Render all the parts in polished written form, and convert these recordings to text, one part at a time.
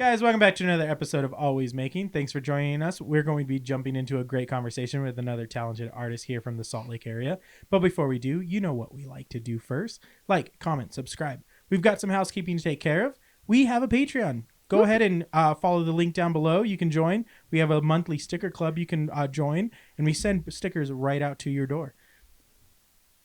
Guys, welcome back to another episode of Always Making. Thanks for joining us. We're going to be jumping into a great conversation with another talented artist here from the Salt Lake area. But before we do, you know what we like to do first. Like, comment, subscribe. We've got some housekeeping to take care of. We have a Patreon. Go ahead and follow the link down below. You can join. We have a monthly sticker club you can join, and we send stickers right out to your door.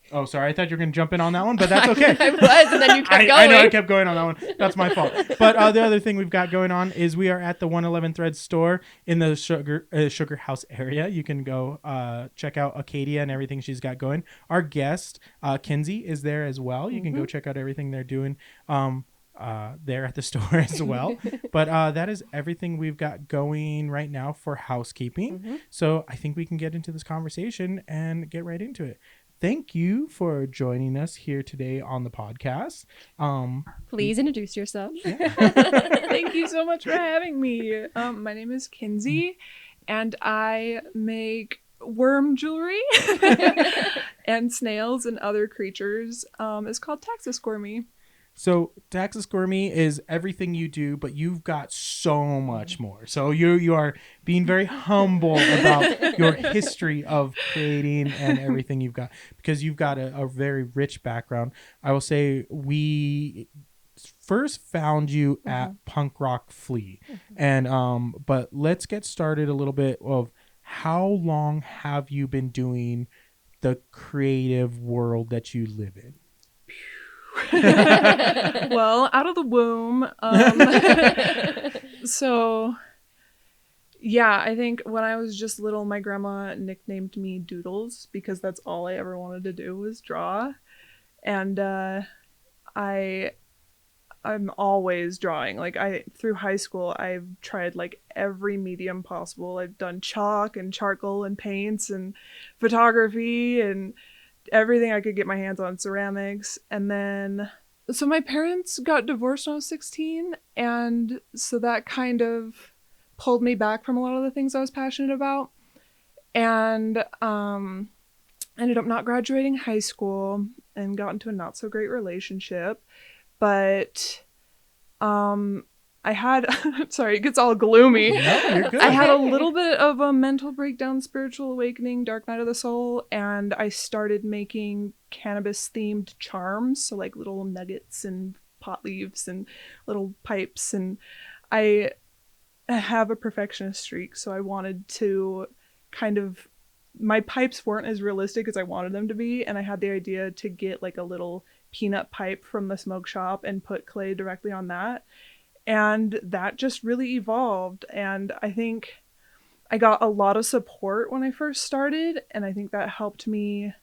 Oh, sorry. I thought you were going to jump in on that one, but that's okay. I was, and then you kept going. I know I kept going on that one. That's my fault. But the other thing we've got going on is we are at the 111 Threads store in the Sugar House area. You can go check out Acadia and everything she's got going. Our guest, Kinzie, is there as well. You can go check out everything they're doing there at the store as well. But that is everything we've got going right now for housekeeping. So I think we can get into this conversation and get right into it. Thank you for joining us here today on the podcast. Please introduce yourself. Yeah. Thank you so much for having me. My name is Kinzie, and I make worm jewelry and snails and other creatures. It's called Taxisquirmy. So Taxisquirmy is everything you do, but you've got so much more. So you are being very humble about your history of creating and everything you've got, because you've got a very rich background. I will say we first found you at Punk Rock Flea, and but let's get started a little bit of how long have you been doing the creative world that you live in? Well, out of the womb. So, yeah, I think when I was just little, my grandma nicknamed me Doodles because that's all I ever wanted to do was draw. And I'm always drawing. Like through high school, I've tried like every medium possible. I've done chalk and charcoal and paints and photography and everything I could get my hands on, ceramics. And then, so my parents got divorced when I was 16, and so that kind of pulled me back from a lot of the things I was passionate about, and ended up not graduating high school and got into a not so great relationship. But I had, sorry, it gets all gloomy. No, you're good. I had a little bit of a mental breakdown, spiritual awakening, dark night of the soul, and I started making cannabis-themed charms, so like little nuggets and pot leaves and little pipes, and I have a perfectionist streak, so I wanted to kind of, my pipes weren't as realistic as I wanted them to be, and I had the idea to get like a little peanut pipe from the smoke shop and put clay directly on that. And that just really evolved. And I think I got a lot of support when I first started. And I think that helped me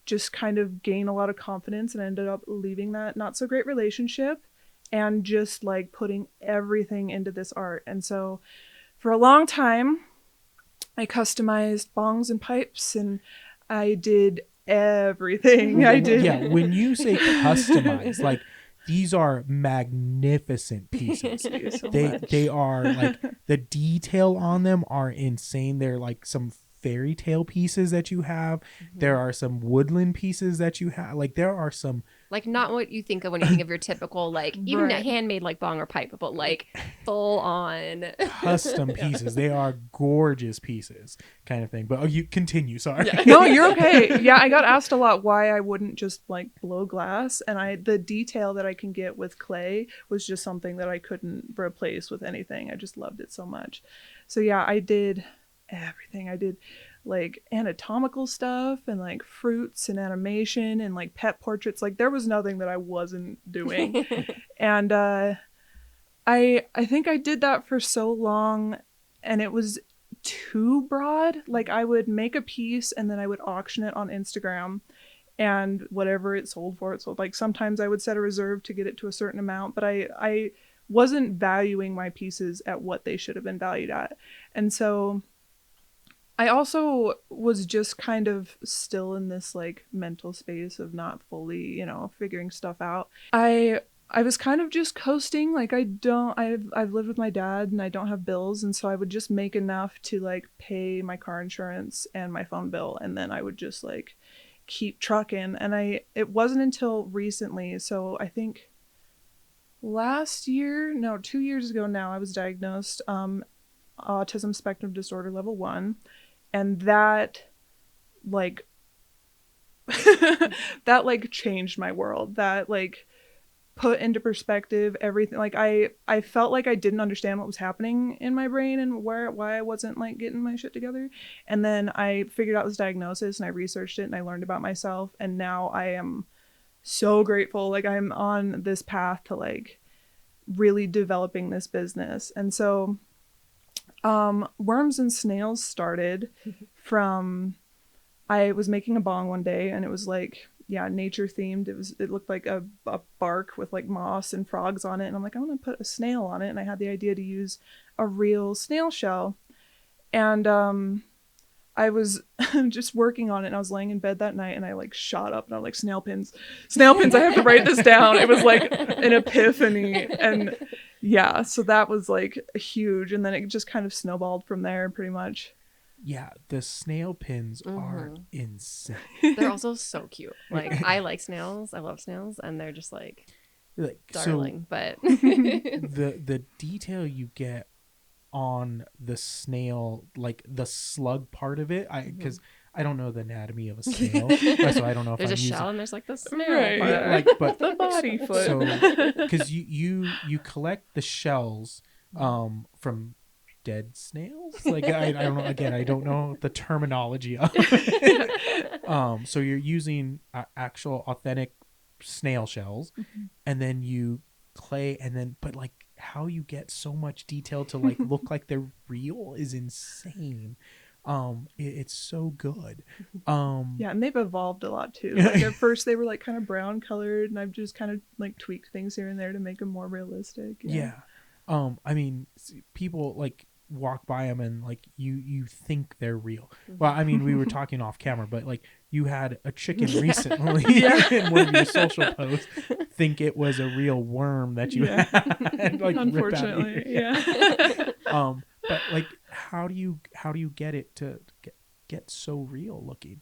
just kind of gain a lot of confidence, and ended up leaving that not so great relationship and just like putting everything into this art. And so for a long time, I customized bongs and pipes, and I did everything. I did. Yeah, when you say customize, like, these are magnificent pieces. Thank you so They much. they are like, the detail on them are insane. They're like some fairy tale pieces that you have. There are some woodland pieces that you have. Like, there are some Like, not what you think of when you think of your typical, like, even a Right. handmade, like, bong or pipe, but, like, full-on. custom pieces. They are gorgeous pieces, kind of thing. But you continue. Sorry. Yeah. No, you're okay. Yeah, I got asked a lot why I wouldn't just like blow glass, and the detail that I can get with clay was just something that I couldn't replace with anything. I just loved it so much. So yeah, I did everything. I did like anatomical stuff and like fruits and animation and like pet portraits. Like there was nothing that I wasn't doing. And I think I did that for so long, and it was too broad. Like I would make a piece and then I would auction it on Instagram, and whatever it sold for, it sold. Like sometimes I would set a reserve to get it to a certain amount, but I wasn't valuing my pieces at what they should have been valued at. And so I also was just kind of still in this like mental space of not fully, figuring stuff out. I was kind of just coasting. Like I've lived with my dad and I don't have bills, and so I would just make enough to like pay my car insurance and my phone bill, and then I would just like keep trucking. And it wasn't until recently, so I think Last year, no, 2 years ago now, I was diagnosed autism spectrum disorder level 1, and that like that like changed my world. That like put into perspective everything. Like I felt like I didn't understand what was happening in my brain and why I wasn't like getting my shit together. And then I figured out this diagnosis and I researched it and I learned about myself, and now I am so grateful. Like I'm on this path to like really developing this business. And so worms and snails started from, I was making a bong one day and it was like, yeah, nature themed. It looked like a bark with like moss and frogs on it, and I'm like, I want to put a snail on it. And I had the idea to use a real snail shell, and I was just working on it, and I was laying in bed that night, and I like shot up and I was like, snail pins, I have to write this down. It was like an epiphany. And yeah, so that was like huge, and then it just kind of snowballed from there pretty much. Yeah, the snail pins are insane. They're also so cute. Like, I like snails. I love snails, and they're just like darling. But the detail you get on the snail, like the slug part of it, because I don't know the anatomy of a snail, so I don't know if there's I'm a using... shell and there's like the snail Right. part. Yeah, like, but The body foot. so because you collect the shells from dead snails, like I don't know, again I don't know the terminology of it. So you're using actual authentic snail shells, and then you clay, and then but like how you get so much detail to like look like they're real is insane. It's so good. Yeah, and they've evolved a lot too. Like at first they were like kind of brown colored, and I've just kind of like tweaked things here and there to make them more realistic. Yeah. I mean, people like walk by them and like you think they're real. Well, I mean, we were talking off camera, but like you had a chicken recently in one of your social posts think it was a real worm that you had, like, unfortunately, yeah. But like, how do you get it to get so real looking?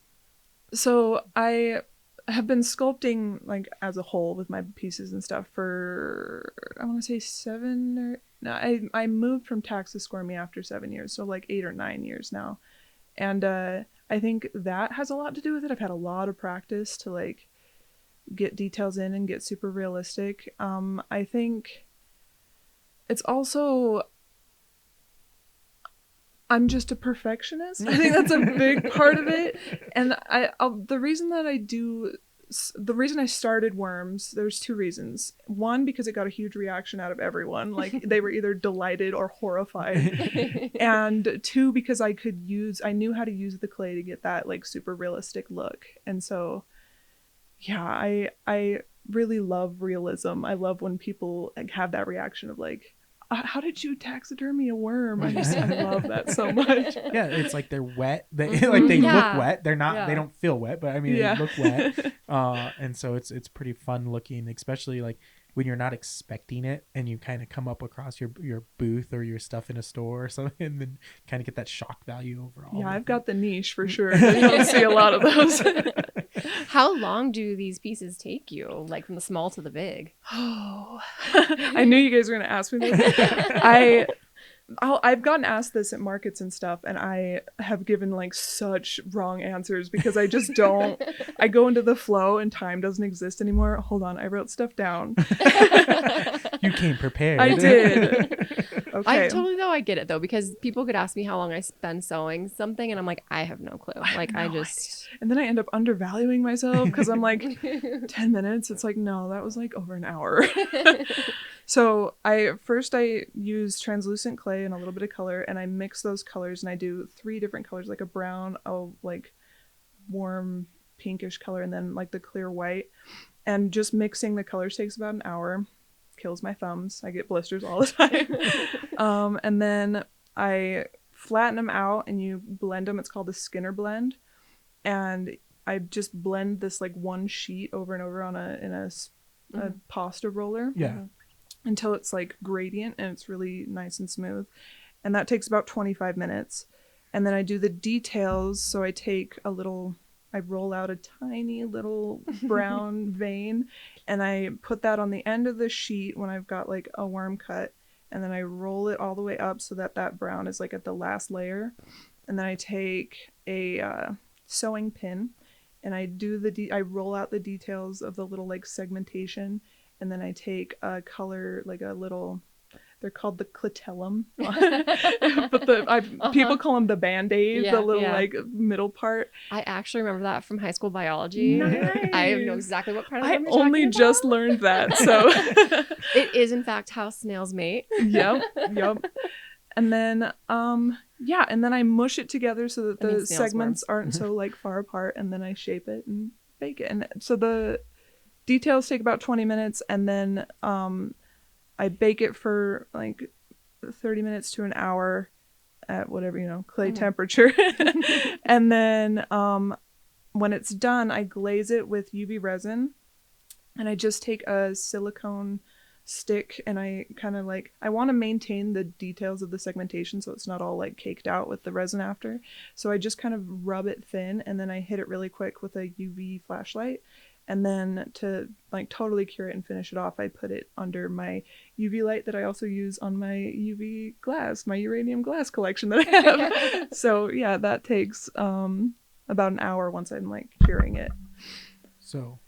So I have been sculpting like as a whole with my pieces and stuff for, I want to say 7 or no, I moved from Taxisquirmy after 7 years, so like 8 or 9 years now. And I think that has a lot to do with it. I've had a lot of practice to like get details in and get super realistic. I think it's also, I'm just a perfectionist. I think that's a big part of it. And the reason I started worms, there's 2 reasons. One, because it got a huge reaction out of everyone. Like they were either delighted or horrified. And 2, because I knew how to use the clay to get that like super realistic look. And so, yeah, I really love realism. I love when people like have that reaction of like, how did you taxidermy a worm? I love that so much. Yeah, it's like they're wet. They like they look wet. They're not. Yeah. They don't feel wet, but I mean they look wet. And so it's pretty fun looking, especially like when you're not expecting it and you kind of come up across your booth or your stuff in a store or something, and then kind of get that shock value overall. Yeah, I've got the niche for sure. You don't see a lot of those. How long do these pieces take you, like from the small to the big? Oh, I knew you guys were going to ask me this. I've gotten asked this at markets and stuff, and I have given like such wrong answers because I just don't. I go into the flow and time doesn't exist anymore. Hold on, I wrote stuff down. You came prepared. I did. Okay. I get it though, because people could ask me how long I spend sewing something, and I'm like, I have no clue. Like I just, and then I end up undervaluing myself because I'm like 10 minutes. It's like, no, that was like over an hour. So I use translucent clay and a little bit of color, and I mix those colors, and I do 3 different colors, like a brown, a like warm pinkish color, and then like the clear white. And just mixing the colors takes about an hour. Kills my thumbs. I get blisters all the time. And then I flatten them out and you blend them. It's called a Skinner blend. And I just blend this like one sheet over and over on a pasta roller. Yeah. Until it's like gradient and it's really nice and smooth. And that takes about 25 minutes. And then I do the details. So I take a little I roll out a tiny little brown vein, and I put that on the end of the sheet when I've got like a worm cut, and then I roll it all the way up so that that brown is like at the last layer. And then I take a sewing pin, and I do I roll out the details of the little like segmentation, and then I take a color, like a little, they're called the clitellum, but people call them the band-aid, the little like middle part. I actually remember that from high school biology. Nice. I know exactly what part of I them you're only talking just about. learned that, so It is in fact how snails mate. yep. And then and then I mush it together so that the segments aren't so like far apart, and then I shape it and bake it. And so the details take about 20 minutes, and then I bake it for like 30 minutes to an hour at whatever, clay temperature. And then when it's done, I glaze it with UV resin, and I just take a silicone stick, and I kind of like, I want to maintain the details of the segmentation so it's not all like caked out with the resin after. So I just kind of rub it thin, and then I hit it really quick with a UV flashlight. And then to like totally cure it and finish it off, I put it under my UV light that I also use on my UV glass, my uranium glass collection that I have. So yeah, that takes about an hour once I'm like curing it. So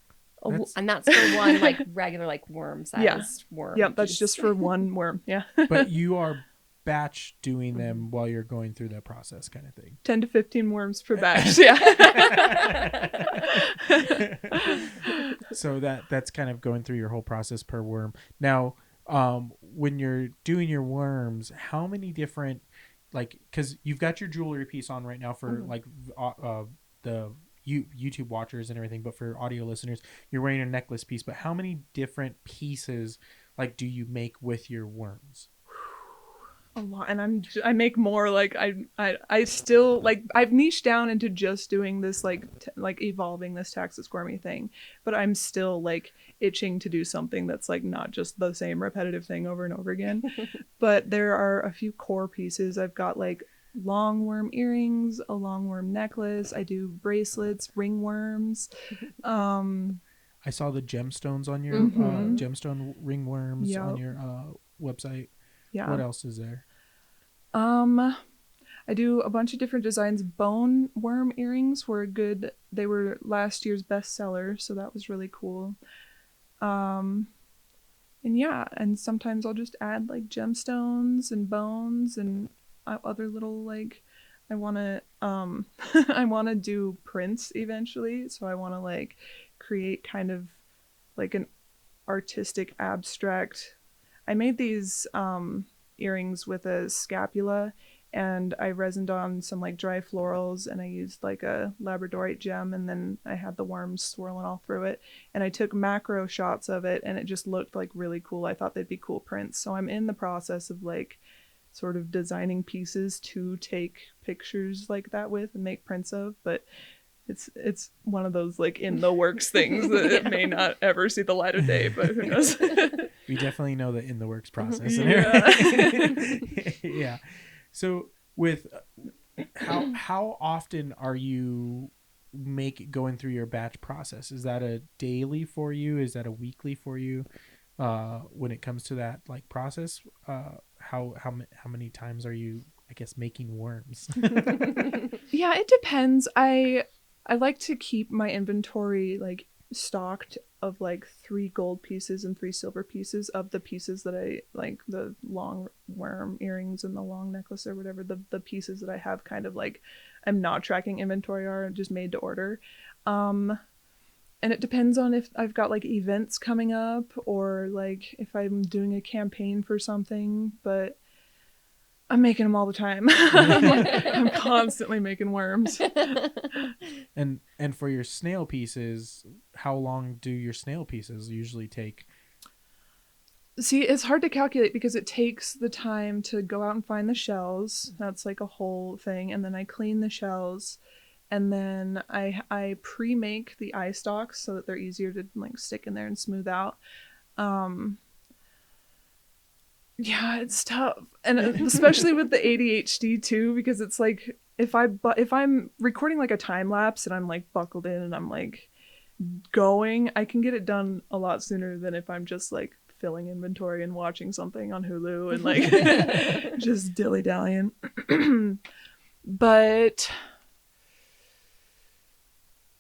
and that's for one like regular like worm sized worm. Yep, that's just for one worm. Yeah. But you are batch doing them while you're going through that process, kind of thing. 10 to 15 worms per batch. Yeah. So that's kind of going through your whole process per worm. Now, when you're doing your worms, how many different, like, because you've got your jewelry piece on right now for like the YouTube watchers and everything, but for audio listeners, you're wearing a necklace piece. But how many different pieces like do you make with your worms? A lot. And I make more. Like I still like, I've niched down into just doing this like evolving this Taxisquirmy thing, but I'm still like itching to do something that's like not just the same repetitive thing over and over again. But there are a few core pieces. I've got like long worm earrings, a long worm necklace. I do bracelets, ringworms. I saw the gemstones on your gemstone ringworms on your website. Yeah. What else is there? I do a bunch of different designs. Bone worm earrings were good. They were last year's bestseller, so that was really cool. And sometimes I'll just add like gemstones and bones and other little like, I want to do prints eventually, so I want to like create kind of like an artistic abstract. I made these earrings with a scapula, and I resined on some like dry florals, and I used like a labradorite gem, and then I had the worms swirling all through it, and I took macro shots of it, and it just looked like really cool. I thought they'd be cool prints. So I'm in the process of like sort of designing pieces to take pictures like that with and make prints of, but it's one of those like in the works things that it may not ever see the light of day, but who knows. We definitely know the in the works process. Yeah. So with how often are you going through your batch process? Is that a daily for you? Is that a weekly for you? When it comes to that like process, how many times are you, I guess, making worms? Yeah, it depends. I like to keep my inventory like stocked of like 3 gold pieces and 3 silver pieces of the pieces that I like, the long worm earrings and the long necklace or whatever, the pieces that I have kind of like I'm not tracking inventory are just made to order. And it depends on if I've got like events coming up or like if I'm doing a campaign for something, but I'm making them all the time. I'm constantly making worms. And for your snail pieces, how long do your snail pieces usually take? See, it's hard to calculate because it takes the time to go out and find the shells. That's like a whole thing. And then I clean the shells. And then I pre-make the eye stalks so that they're easier to like stick in there and smooth out. Yeah, it's tough. And especially with the ADHD too, because it's like if I'm recording like a time lapse and I'm like buckled in and I'm like going, I can get it done a lot sooner than if I'm just like filling inventory and watching something on Hulu and like just dilly-dallying. But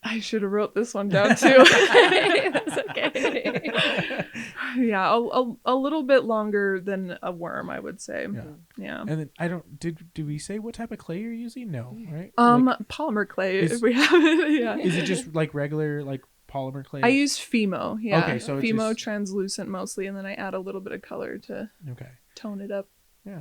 I should have wrote this one down too. It's okay. Yeah, a little bit longer than a worm, I would say. Yeah. And then did we say what type of clay you're using? No, right? Polymer clay if we have it. Yeah. Is it just like regular like polymer clay? I use Fimo. Yeah. Okay, so it's Fimo just... translucent mostly, and then I add a little bit of color to tone it up. Yeah.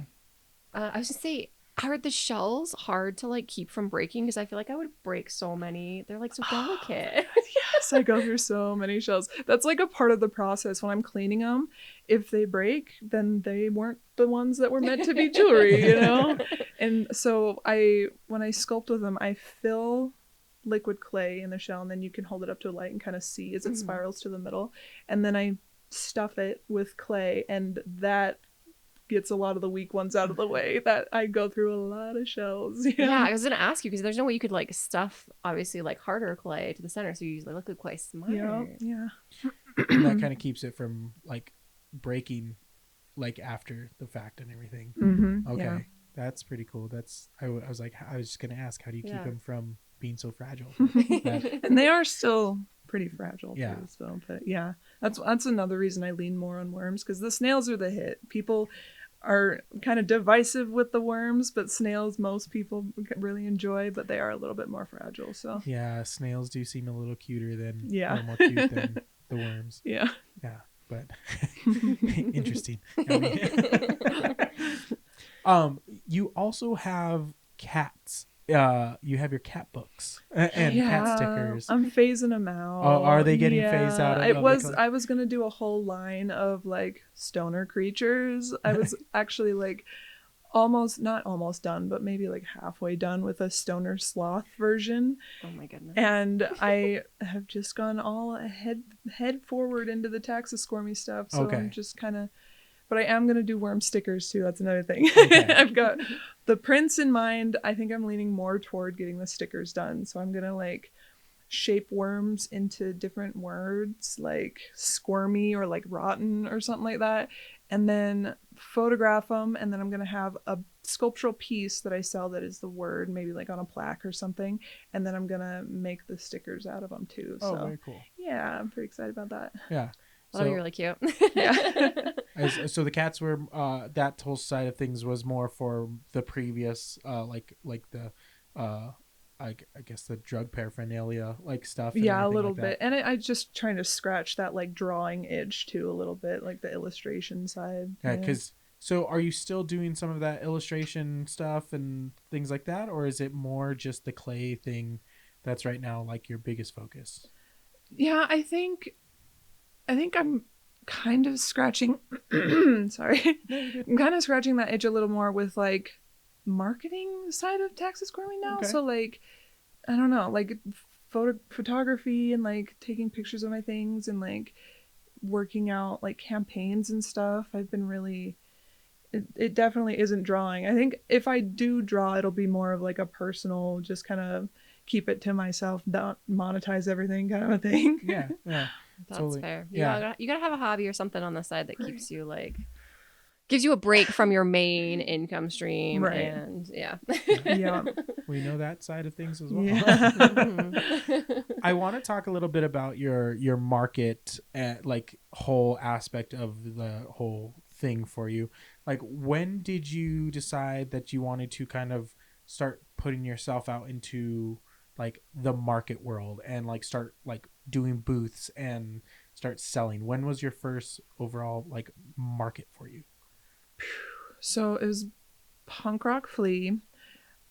I was just say, are the shells hard to like keep from breaking? Because I feel like I would break so many. They're like so delicate. Yes, I go through so many shells. That's like a part of the process when I'm cleaning them. If they break, then they weren't the ones that were meant to be jewelry, you know? And so when I sculpt with them, I fill liquid clay in the shell, and then you can hold it up to a light and kind of see as it spirals to the middle. And then I stuff it with clay, and that gets a lot of the weak ones out of the way. That I go through a lot of shells. Yeah, I was gonna ask you because there's no way you could like stuff obviously like harder clay to the center, so you use like liquid clay. Smart. Yeah. And that kind of keeps it from like breaking like after the fact and everything. Okay, yeah. That's pretty cool. I was just gonna ask, how do you keep them from being so fragile? And they are still pretty fragile too, so but yeah, that's another reason I lean more on worms, because the snails are the hit. People are kind of divisive with the worms, but snails most people really enjoy, but they are a little bit more fragile. So yeah, snails do seem a little cuter than or more cute than the worms. Yeah, but interesting. You also have cats. You have your cat books and cat stickers. I'm phasing them out. Oh, are they getting phased out? I was gonna do a whole line of like stoner creatures. I was actually like not almost done, but maybe like halfway done with a stoner sloth version. Oh my goodness. And I have just gone all head forward into the Taxisquirmy stuff. So I'm just kind of, but I am going to do worm stickers too. That's another thing. I've got the prints in mind. I think I'm leaning more toward getting the stickers done. So I'm going to like shape worms into different words like squirmy or like rotten or something like that, and then photograph them, and then I'm going to have a sculptural piece that I sell that is the word, maybe like on a plaque or something, and then I'm going to make the stickers out of them too. So very cool. Yeah, I'm pretty excited about that. Yeah. That'll be really cute. Yeah. So the cats were that whole side of things was more for the previous like the I guess the drug paraphernalia like stuff. Yeah, a little bit. And I just trying to scratch that like drawing itch too a little bit, like the illustration side. Yeah, because so are you still doing some of that illustration stuff and things like that, or is it more just the clay thing that's right now like your biggest focus? Yeah, I think I'm kind of scratching sorry. I'm kind of scratching that itch a little more with like marketing side of Taxisquirmy now. So like I don't know, like photography and like taking pictures of my things and like working out like campaigns and stuff. I've been really it definitely isn't drawing. I think if I do draw, it'll be more of like a personal, just kind of keep it to myself, not monetize everything kind of a thing. Yeah. That's totally. fair. You gotta have a hobby or something on the side that keeps you like gives you a break from your main income stream. Right. And yeah. We know that side of things as well. Yeah. I want to talk a little bit about your market like whole aspect of the whole thing for you. Like, when did you decide that you wanted to kind of start putting yourself out into like the market world and like start like doing booths and start selling? When was your first overall like market for you? So it was Punk Rock Flea.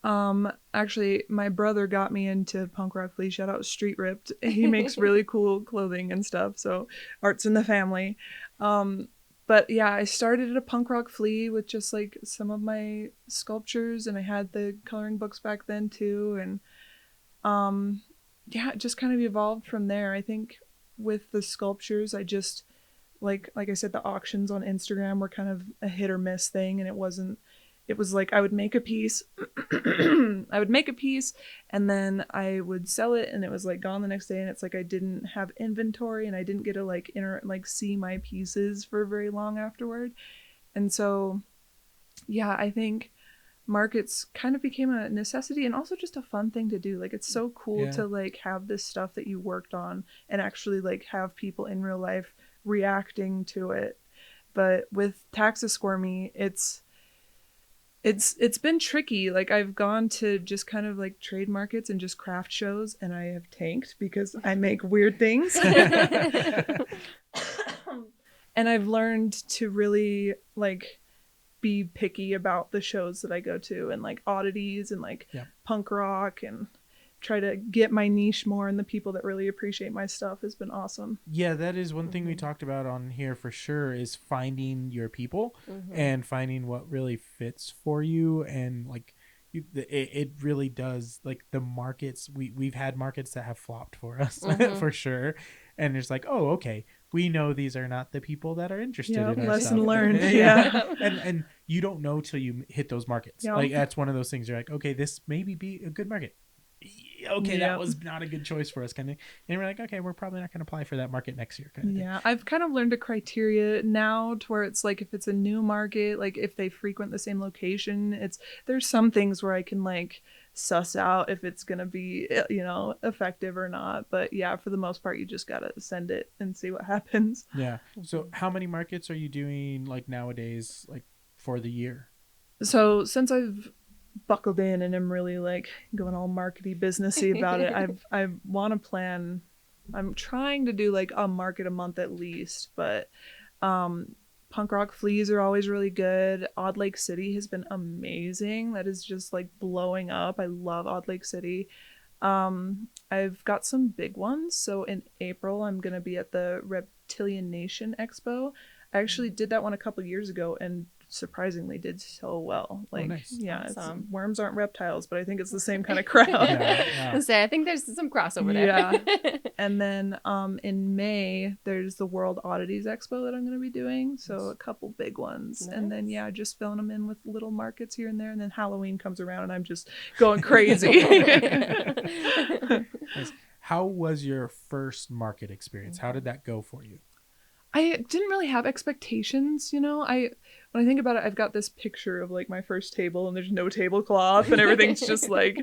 Actually, my brother got me into Punk Rock Flea. Shout out Street Ripped. He makes really cool clothing and stuff. So art's in the family. But yeah, I started at a Punk Rock Flea with just like some of my sculptures, and I had the coloring books back then too. And yeah, it just kind of evolved from there. I think with the sculptures, I just like I said, the auctions on Instagram were kind of a hit or miss thing, and it wasn't it was like I would make a piece and then I would sell it and it was like gone the next day, and it's like I didn't have inventory and I didn't get to like see my pieces for very long afterward. And so yeah, I think markets kind of became a necessity and also just a fun thing to do. Like it's so cool to like have this stuff that you worked on and actually like have people in real life reacting to it. But with Taxisquirmy, it's been tricky. Like I've gone to just kind of like trade markets and just craft shows, and I have tanked because I make weird things. And I've learned to really like be picky about the shows that I go to, and like oddities and like punk rock, and try to get my niche more, and the people that really appreciate my stuff has been awesome. Yeah, that is one thing we talked about on here for sure, is finding your people and finding what really fits for you. And like it really does, like the markets, we've had markets that have flopped for us for sure. And it's like, oh, okay, we know these are not the people that are interested in our lesson stuff. learned. And you don't know till you hit those markets. Like that's one of those things you're like, okay, this maybe be a good market. Okay, that was not a good choice for us, kind of. And we're like, okay, we're probably not going to apply for that market next year, kind of thing. I've kind of learned a criteria now to where it's like, if it's a new market, like if they frequent the same location, there's some things where I can like suss out if it's going to be, you know, effective or not. But yeah, for the most part, you just got to send it and see what happens. Yeah. So how many markets are you doing like nowadays, like for the year? So since I've buckled in and I'm really like going all markety businessy about it, I want to plan, I'm trying to do like a market a month at least. But punk rock fleas are always really good. Odd Lake City has been amazing. That is just like blowing up. I love Odd Lake City. I've got some big ones. So in April I'm gonna be at the Reptilian Nation Expo. I actually did that one a couple years ago and surprisingly did so well. Like, nice. Awesome. Worms aren't reptiles, but I think it's the same kind of crowd. I think there's some crossover there. Yeah. And then in May there's the World Oddities Expo that I'm going to be doing, so a couple big ones. Nice. And then just filling them in with little markets here and there, and then Halloween comes around and I'm just going crazy. Nice. How was your first market experience? How did that go for you? I didn't really have expectations, you know. When I think about it, I've got this picture of like my first table and there's no tablecloth and everything's just like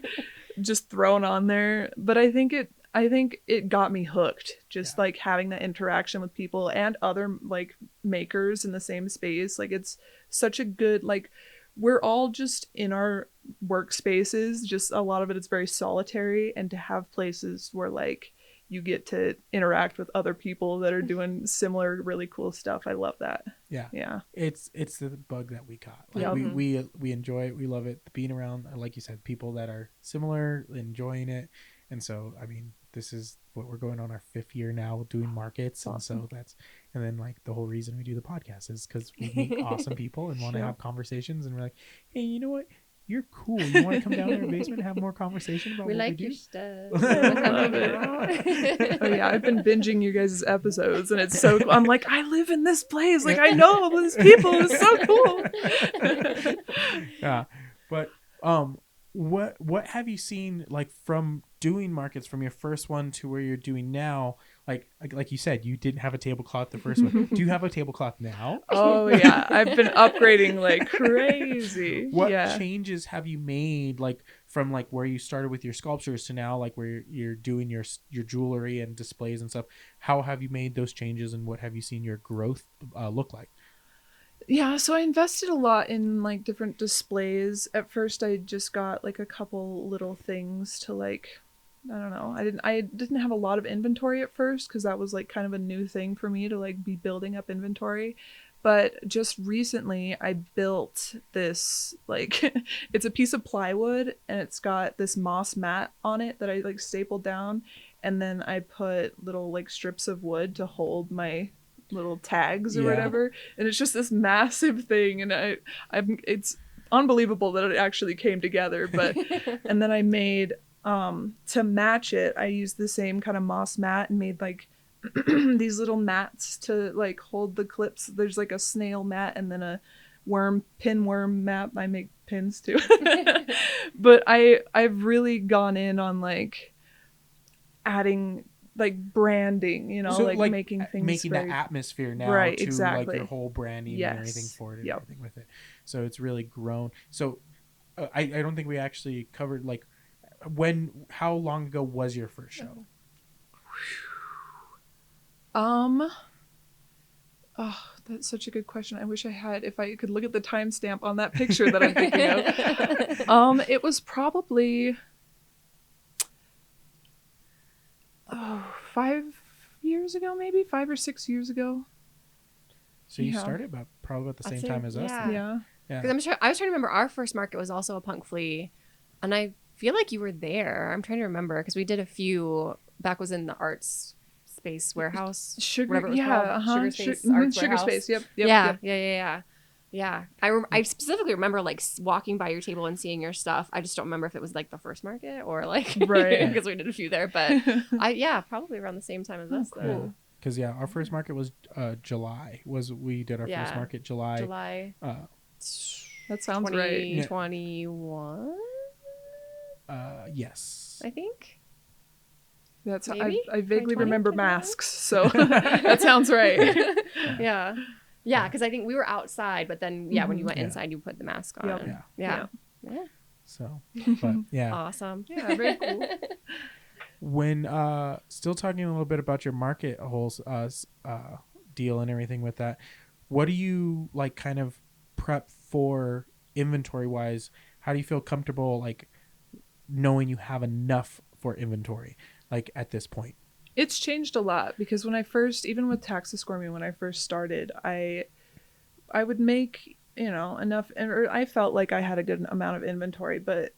just thrown on there. But I think it got me hooked, just like having that interaction with people and other like makers in the same space. Like it's such a good, like we're all just in our workspaces, just a lot of it's very solitary, and to have places where like you get to interact with other people that are doing similar really cool stuff. I love that. Yeah. It's the bug that we caught. Like we enjoy it. We love it. Being around, like you said, people that are similar, enjoying it. And so, I mean, this is what we're going on our 5th year now doing markets. Awesome. And so and then like the whole reason we do the podcast is because we meet awesome people and want to have conversations. And we're like, hey, you know what? You're cool. You want to come down to our basement and have more conversation about what we do? Your stuff. Love it. Oh yeah, I've been binging you guys' episodes, and it's so cool. I'm like, I live in this place. Like I know all these people. It's so cool. Yeah, but what have you seen like from doing markets from your first one to where you're doing now? Like you said, you didn't have a tablecloth the first one. Do you have a tablecloth now? Oh yeah, I've been upgrading like crazy. What changes have you made, like from like where you started with your sculptures to now, like where you're doing your jewelry and displays and stuff? How have you made those changes, and what have you seen your growth look like? Yeah, so I invested a lot in like different displays. At first I just got like a couple little things to like, I don't know. I didn't have a lot of inventory at first because that was like kind of a new thing for me to like be building up inventory. But just recently I built this, like it's a piece of plywood and it's got this moss mat on it that I like stapled down, and then I put little like strips of wood to hold my little tags or whatever, and it's just this massive thing, and it's unbelievable that it actually came together. But and then I made to match it, I used the same kind of moss mat and made like these little mats to like hold the clips. There's like a snail mat and then a pinworm map. I make pins too. But I've really gone in on like adding like branding, you know, So, like making things making very, that atmosphere now right, to like exactly. your whole branding and everything Yes. for it and Yep. everything with it. So it's really grown. So I don't think we actually covered like how long ago was your first show? Oh, that's such a good question. I wish if I could look at the timestamp on that picture that I'm thinking of. It was probably 5 years ago, maybe 5 or 6 years ago. So you Yeah. started probably about the I'd same say, time as us. yeah. then. Yeah. Yeah. Because I was trying to remember, our first market was also a punk flea, and I feel like you were there. I'm trying to remember because we did a few. Back was in the arts space warehouse. Whatever it was called. Sugar Space Arts Sugar Warehouse. Space. Yep. Yeah. I specifically remember like walking by your table and seeing your stuff. I just don't remember if it was like the first market or like Right. because we did a few there. But probably around the same time as us. Cool. Though. Because our first market was July. We did our first market July. That sounds right. 2021. Yes. I think. That's Maybe? I vaguely 2020? remember masks, so that sounds right. Yeah, because I think we were outside, but then when you went inside, you put the mask on. Yep. Yeah. So, but yeah. Awesome. Yeah, very cool. When still talking a little bit about your market whole deal and everything with that, what do you like kind of prep for inventory wise? How do you feel comfortable like knowing you have enough for inventory like at this point? It's changed a lot because when I first, even with Taxisquirmy, when I first started, I would make, enough, or I felt like I had a good amount of inventory, but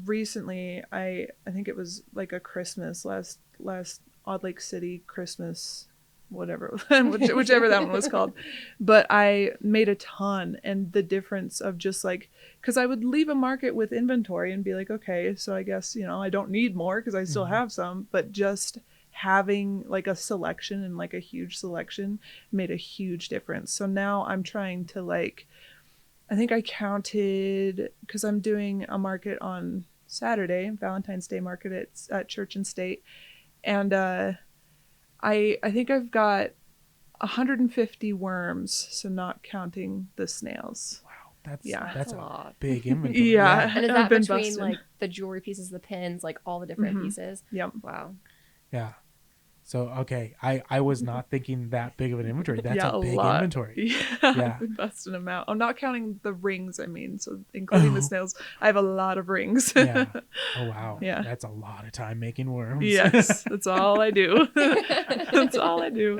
recently I think it was like a Christmas last Odd Lake City Christmas, whatever, whichever that one was called, but I made a ton. And the difference of just like, because I would leave a market with inventory and be like, okay, so I guess I don't need more because I still have some, but just having like a selection and like a huge selection made a huge difference. So now I'm trying to like, I think I counted, because I'm doing a market on Saturday, Valentine's Day market at Church and State, and I think I've got 150 worms, so not counting the snails. Wow, that's a lot. Big inventory. Yeah. And is I've that been between busted. like the jewelry pieces, the pins, like all the different pieces? Yep. Wow. Yeah. So okay, I was not thinking that big of an inventory. That's Yeah, a big lot. inventory. Yeah. I've been busting them out. I'm not counting the rings, so including the snails. I have a lot of rings. Yeah. Oh wow. Yeah. That's a lot of time making worms. Yes, that's all I do. That's all I do.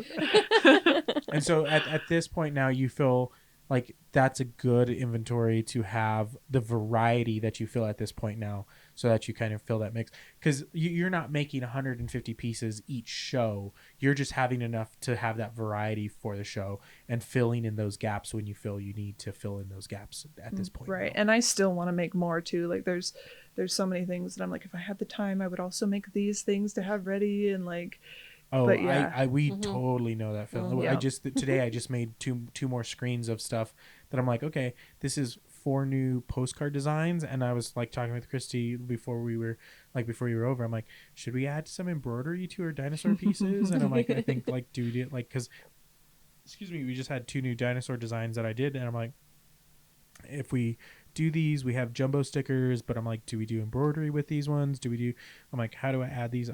And so at this point now, you feel like that's a good inventory to have the variety that you feel at this point now, so that you kind of feel that mix, because you're not making 150 pieces each show. You're just having enough to have that variety for the show and filling in those gaps when you feel you need to fill in those gaps at this point. Right. now. And I still want to make more too. Like there's so many things that I'm like, if I had the time, I would also make these things to have ready, and like, Oh, but yeah. we totally know that feeling. Yeah. Today I just made two more screens of stuff that I'm like, okay, this is 4 new postcard designs, and I was like talking with Christy before you were over. I'm like, should we add some embroidery to our dinosaur pieces? And I'm like, I think like because we just had 2 new dinosaur designs that I did, and I'm like, if we do these, we have jumbo stickers, but I'm like, do we do embroidery with these ones? I'm like, how do I add these?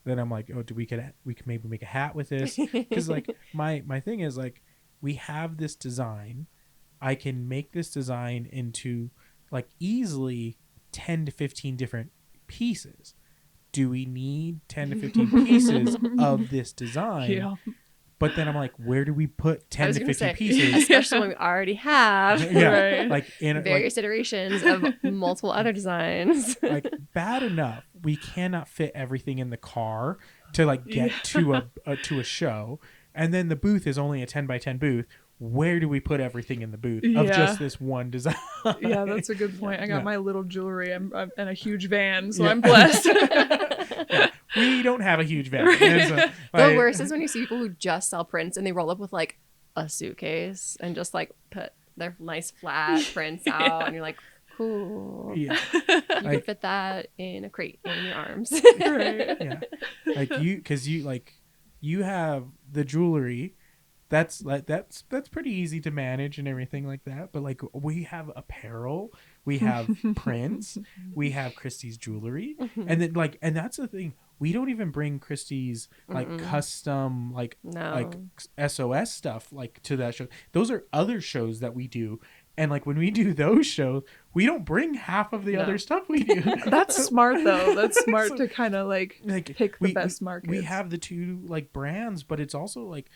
Then I'm like, oh, we could maybe make a hat with this, because like my thing is like, we have this design, I can make this design into like easily 10 to 15 different pieces. Do we need 10 to 15 pieces of this design? Yeah. But then I'm like, where do we put 10 to 15 say, pieces? especially when we already have Yeah, like in various iterations of multiple other designs. like bad enough we cannot fit everything in the car to like get to a show, and then the booth is only a 10 by 10 booth. Where do we put everything in the booth of just this one design? Yeah, that's a good point. I got my little jewelry. I'm in a huge van, so Yeah. I'm blessed. We don't have a huge van. And so, The worst is when you see people who just sell prints and they roll up with like a suitcase and just like put their nice flat prints out, and you're like, cool. Yeah. You can fit that in a crate in your arms. Right. Yeah. Like you have the jewelry. That's pretty easy to manage and everything like that. But like we have apparel, we have prints, we have Christie's jewelry, and then and that's the thing. We don't even bring Christie's like custom like SOS stuff like to that show. Those are other shows that we do. And like when we do those shows, we don't bring half of the other stuff we do. That's smart though. That's smart to kind of like pick the best markets. We have the two like brands, but it's also like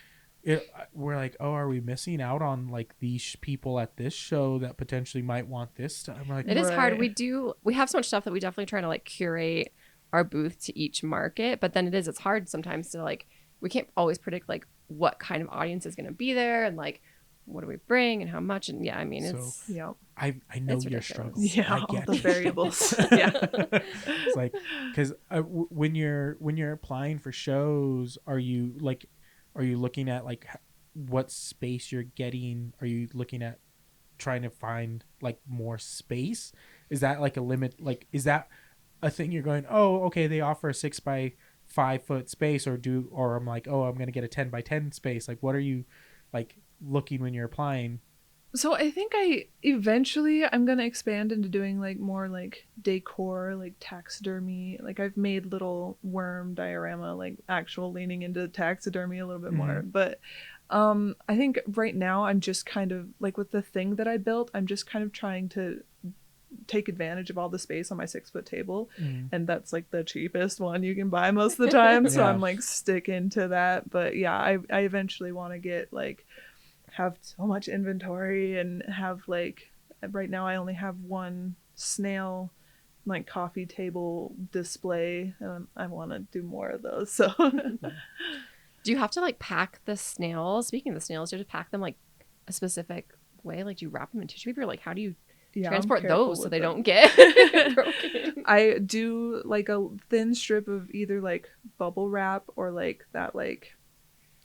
we're like, oh, are we missing out on like these people at this show that potentially might want this stuff? I'm like, it is hard. We have so much stuff that we definitely try to like curate our booth to each market, but then it's hard sometimes to like, we can't always predict like what kind of audience is going to be there and like what do we bring and how much. And yeah, I mean, it's I know your struggles. Yeah, I get all the variables. Yeah. It's like, because when you're applying for shows, are you looking at like what space you're getting? Are you looking at trying to find like more space? Is that like a limit? Like, is that a thing you're going, oh, okay, they offer a 6x5 foot space, or I'm like, oh, I'm going to get a 10x10 space. Like, what are you like looking when you're applying? So I think I'm going to expand into doing like more like decor, like taxidermy. Like I've made little worm diorama, like actual leaning into taxidermy a little bit more. But I think right now I'm just kind of like with the thing that I built, I'm just kind of trying to take advantage of all the space on my 6-foot table. And that's like the cheapest one you can buy most of the time. So I'm like sticking to that. But yeah, I eventually want to get like have so much inventory and have like right now I only have one snail like coffee table display and I want to do more of those. So do you have to like pack the snails? Speaking of the snails, do you have to pack them like a specific way? Like do you wrap them in tissue paper? Like how do you transport those so they don't get broken? I do like a thin strip of either like bubble wrap or like that like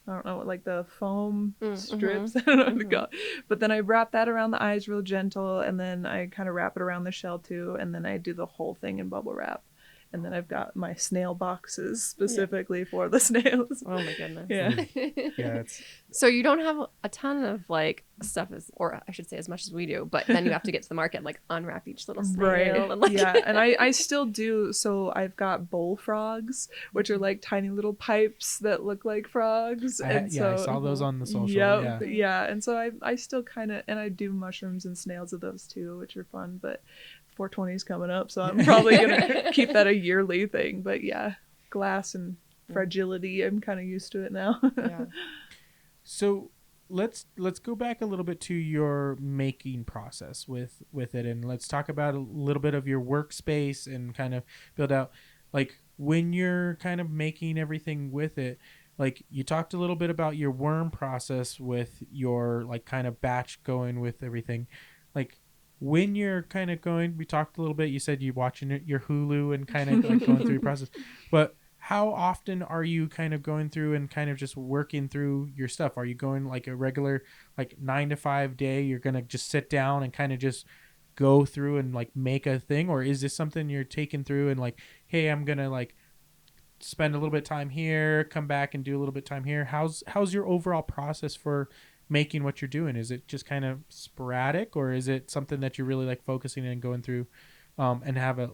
I don't know, like the foam strips. I don't know what to call it. But then I wrap that around the eyes real gentle, and then I kind of wrap it around the shell too, and then I do the whole thing in bubble wrap. And then I've got my snail boxes specifically for the snails. Oh my goodness. Yeah. So you don't have a ton of like stuff or I should say as much as we do, but then you have to get to the market and like unwrap each little snail. Right. And, like... Yeah. And I still do. So I've got bullfrogs, which are like tiny little pipes that look like frogs. I saw those on the social. Yeah. And so I still kind of, and I do mushrooms and snails of those too, which are fun, but 420 is coming up, so I'm probably gonna keep that a yearly thing. But yeah, glass and fragility, I'm kind of used to it now. Yeah. So let's go back a little bit to your making process with it, and let's talk about a little bit of your workspace and kind of build out like when you're kind of making everything with it. Like you talked a little bit about your worm process with your like kind of batch going with everything, like. When you're kind of going, we talked a little bit, you said you're watching your Hulu and kind of like going through your process, but how often are you kind of going through and kind of just working through your stuff? Are you going like a regular, like 9 to 5 day? You're going to just sit down and kind of just go through and like make a thing? Or is this something you're taking through and like, hey, I'm going to like spend a little bit of time here, come back and do a little bit of time here? How's your overall process for making what you're doing? Is it just kind of sporadic, or is it something that you're really like focusing and going through and have a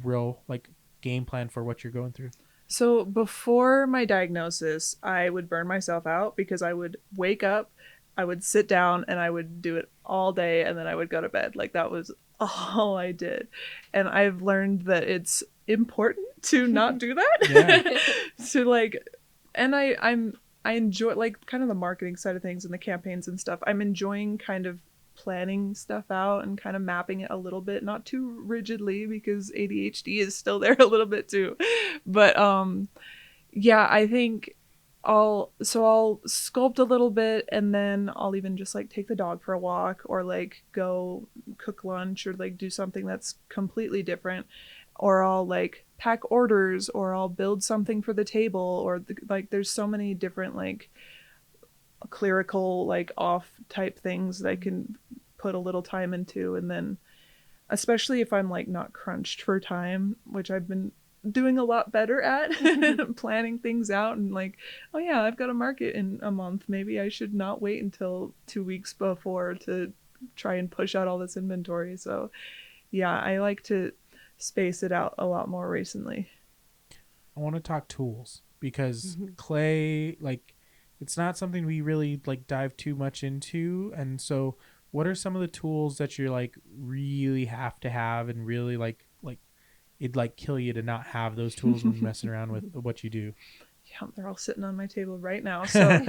real like game plan for what you're going through? So before my diagnosis, I would burn myself out because I would wake up, I would sit down and I would do it all day and then I would go to bed. Like that was all I did. And I've learned that it's important to not do that. So like, and I enjoy like kind of the marketing side of things and the campaigns and stuff. I'm enjoying kind of planning stuff out and kind of mapping it a little bit, not too rigidly because ADHD is still there a little bit too. But yeah, I think I'll sculpt a little bit and then I'll even just like take the dog for a walk or like go cook lunch or like do something that's completely different. Or I'll like pack orders or I'll build something for the table or like there's so many different like clerical, like off type things that I can put a little time into. And then especially if I'm like not crunched for time, which I've been doing a lot better at planning things out and like, oh yeah, I've got a market in a month. Maybe I should not wait until 2 weeks before to try and push out all this inventory. So yeah, I like to space it out a lot more recently. I want to talk tools because clay, like, it's not something we really like dive too much into. And so what are some of the tools that you're like really have to have and really like it'd like kill you to not have those tools when messing around with what you do? Yeah, they're all sitting on my table right now. So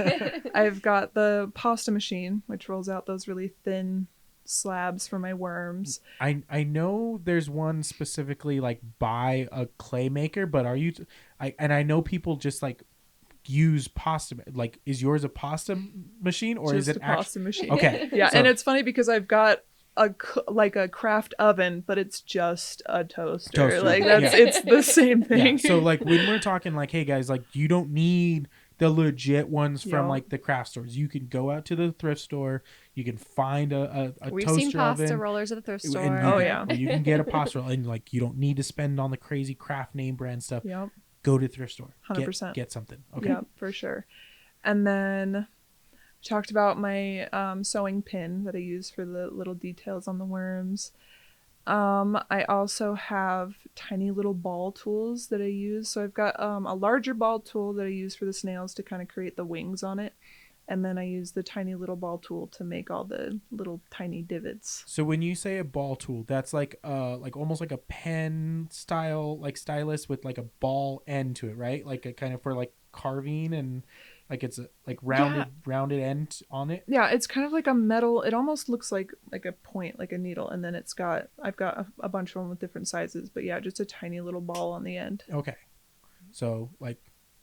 I've got the pasta machine, which rolls out those really thin slabs for my worms. I know there's one specifically like by a clay maker, but are you I know people just like use pasta, like, is yours a pasta machine or just is it a pasta machine? Okay. Yeah, so, and it's funny because I've got a craft oven, but it's just a toaster. Like that's it's the same thing. Yeah. So like when we're talking like, hey guys, like you don't need the legit ones from like the craft stores. You can go out to the thrift store. You can find a We've toaster seen pasta oven, rollers at the thrift store. Or you can get a pasta roll, and like you don't need to spend on the crazy craft name brand stuff. Yep. Go to the thrift store. 100%. Get something. Okay. Yeah, for sure. And then talked about my sewing pin that I use for the little details on the worms. I also have tiny little ball tools that I use. So I've got a larger ball tool that I use for the snails to kind of create the wings on it. And then I use the tiny little ball tool to make all the little tiny divots. So when you say a ball tool, that's like almost like a pen style, like stylus with like a ball end to it, right? Like a kind of for like carving and like it's a like rounded end on it. Yeah, it's kind of like a metal. It almost looks like a point, like a needle, and then I've got a bunch of them with different sizes. But yeah, just a tiny little ball on the end. Okay, so like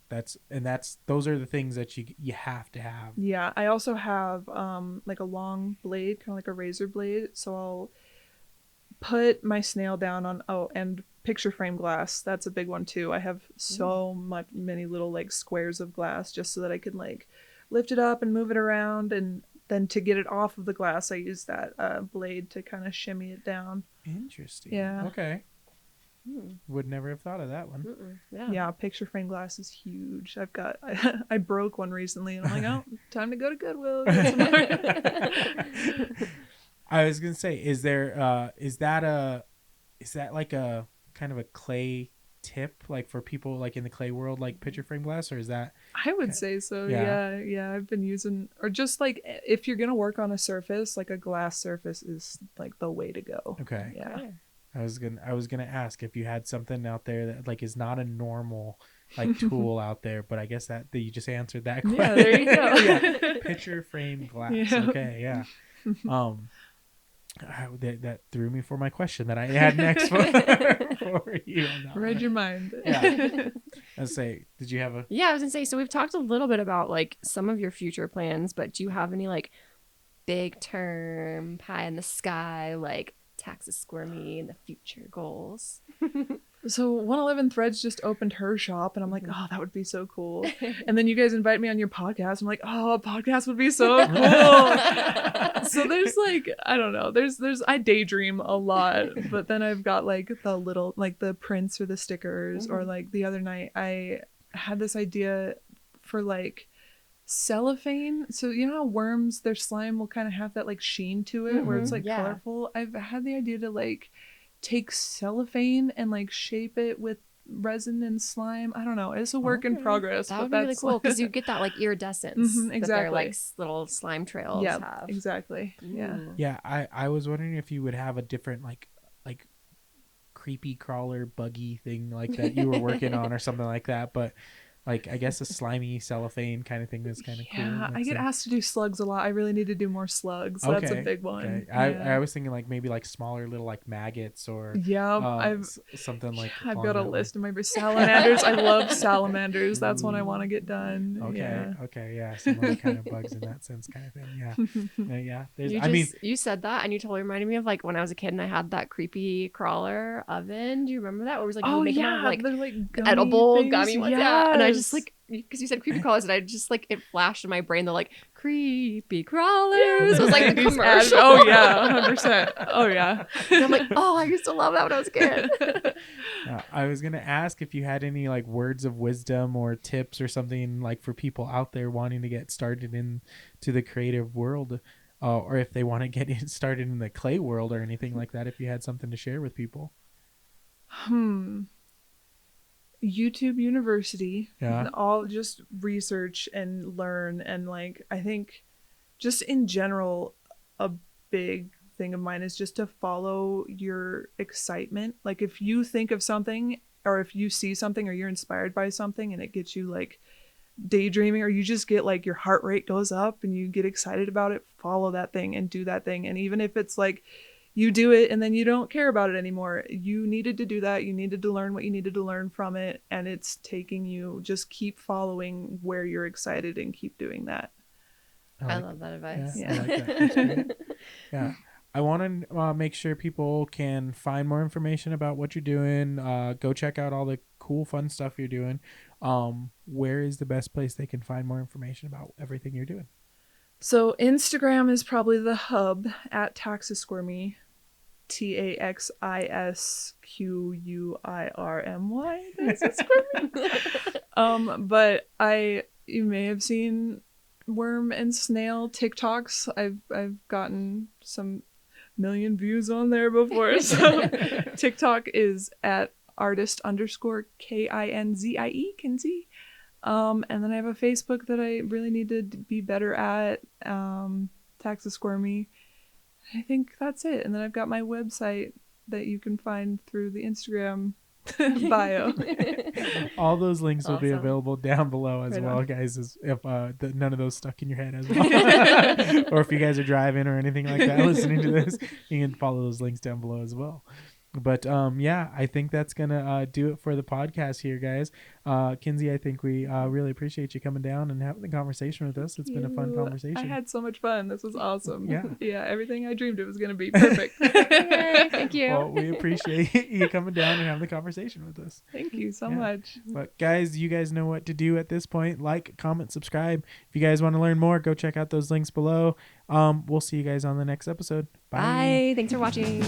those are the things that you have to have. Yeah, I also have like a long blade, kind of like a razor blade. So I'll put my snail down on and picture frame glass. That's a big one too. I have so many little like squares of glass just so that I can like lift it up and move it around, and then to get it off of the glass I use that blade to kind of shimmy it down. Interesting. Yeah. Okay. Would never have thought of that one. Yeah, picture frame glass is huge. I broke one recently and I'm like, oh, time to go to Goodwill. Get some more. I was gonna say, is that like a kind of a clay tip, like for people like in the clay world, like picture frame glass, or is that? I would say so. Yeah. I've been using, or just like if you're gonna work on a surface, like a glass surface is like the way to go. Okay. Yeah. I was gonna ask if you had something out there that like is not a normal like tool out there, but I guess that you just answered that question. Yeah, there you go. Yeah. Picture frame glass. Yeah. Okay, yeah. That threw me for my question that I had next for you. Read your mind. Yeah. Let's say, did you have a? Yeah, I was gonna say. So we've talked a little bit about like some of your future plans, but do you have any like big term pie in the sky like Taxisquirmy in the future goals? So 111 Threads just opened her shop and I'm like, oh, that would be so cool. And then you guys invite me on your podcast. I'm like, oh, a podcast would be so cool. So there's like, I don't know, I daydream a lot, but then I've got like the little, like the prints or the stickers, or like the other night I had this idea for like cellophane. So you know how worms, their slime will kind of have that like sheen to it where it's like colorful. I've had the idea to like take cellophane and like shape it with resin and slime. I don't know, it's a work in progress. That would be really cool because you get that like iridescence exactly, that their like little slime trails have. Exactly. Yeah, I was wondering if you would have a different like creepy crawler buggy thing like that you were working on or something like that, but like I guess a slimy cellophane kind of thing is kind of cool. Yeah, I get asked to do slugs a lot. I really need to do more slugs. Okay, that's a big one. Okay. I was thinking like maybe like smaller little like maggots or something like. I've got a list of my salamanders. I love salamanders. That's one I want to get done. Okay, yeah, some other kind of bugs in that sense, kind of thing. Yeah, yeah. You said that and you totally reminded me of like when I was a kid and I had that creepy crawler oven. Do you remember that? Where it was like making out of, like, they're like edible things. gummy ones. Yes. Yeah, and I just like because you said creepy crawlers, and I just like it flashed in my brain the like creepy crawlers. It was like the commercial. Oh yeah, 100%. Oh yeah. And I'm like, oh, I used to love that when I was a kid. I was gonna ask if you had any like words of wisdom or tips or something like for people out there wanting to get started into the creative world, or if they want to get started in the clay world or anything like that. If you had something to share with people. YouTube University. Yeah. All just research and learn, and like I think just in general a big thing of mine is just to follow your excitement. Like if you think of something or if you see something or you're inspired by something and it gets you like daydreaming, or you just get like your heart rate goes up and you get excited about it, follow that thing and do that thing. And even if it's like you do it and then you don't care about it anymore, you needed to do that, you needed to learn what you needed to learn from it, and it's taking you, just keep following where you're excited and keep doing that. I love that advice. Yeah, I like that. That's great. Yeah. I want to make sure people can find more information about what you're doing. Go check out all the cool, fun stuff you're doing. Where is the best place they can find more information about everything you're doing? So Instagram is probably the hub at Taxisquirmy. Taxisquirmy. But you may have seen worm and snail TikToks. I've gotten some million views on there before. So TikTok is at artist_KINZIE, Kinzie. And then I have a Facebook that I really need to be better at, Taxisquirmy. I think that's it. And then I've got my website that you can find through the Instagram bio. All those links will be available down below as well, guys, if none of those stuck in your head as well. Or if you guys are driving or anything like that listening to this, you can follow those links down below as well. But yeah, I think that's gonna do it for the podcast here, guys. Kinzie, I think we really appreciate you coming down and having the conversation with us. It's been a fun conversation. I had so much fun. This was awesome. Yeah, everything I dreamed it was gonna be perfect. Yay, thank you. Well, we appreciate you coming down and having the conversation with us. Thank you so much. But guys, you guys know what to do at this point. Like, comment, subscribe. If you guys want to learn more, go check out those links below. We'll see you guys on the next episode. Bye. Thanks for watching.